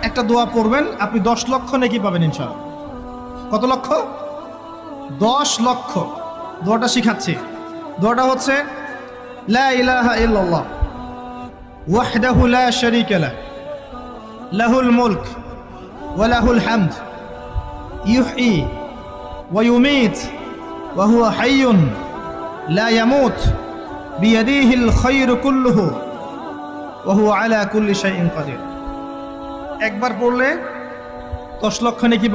একটা দোয়া পড়বেন, আপনি 10 লক্ষ নেকি পাবেন ইনশাআল্লাহ। কত লক্ষ? 10 লক্ষ। দোয়াটা শিখাচ্ছি। দোয়াটা হচ্ছে লা ইলাহা ইল্লাল্লাহ ওয়াহদাহু লা শারীকা লাহ লাহুল মুলক ওয়া লাহুল হামদ ইউহয়ী ওয়া ইউমীত ওয়া হুয়া হাইয়্যুন লা ইয়ামুত বিয়াদিহিল খায়রু কুল্লুহু ওয়া হুয়া আলা কুল্লি শাইইন কাদির। একবার পড়লে 10 লক্ষ নেকি।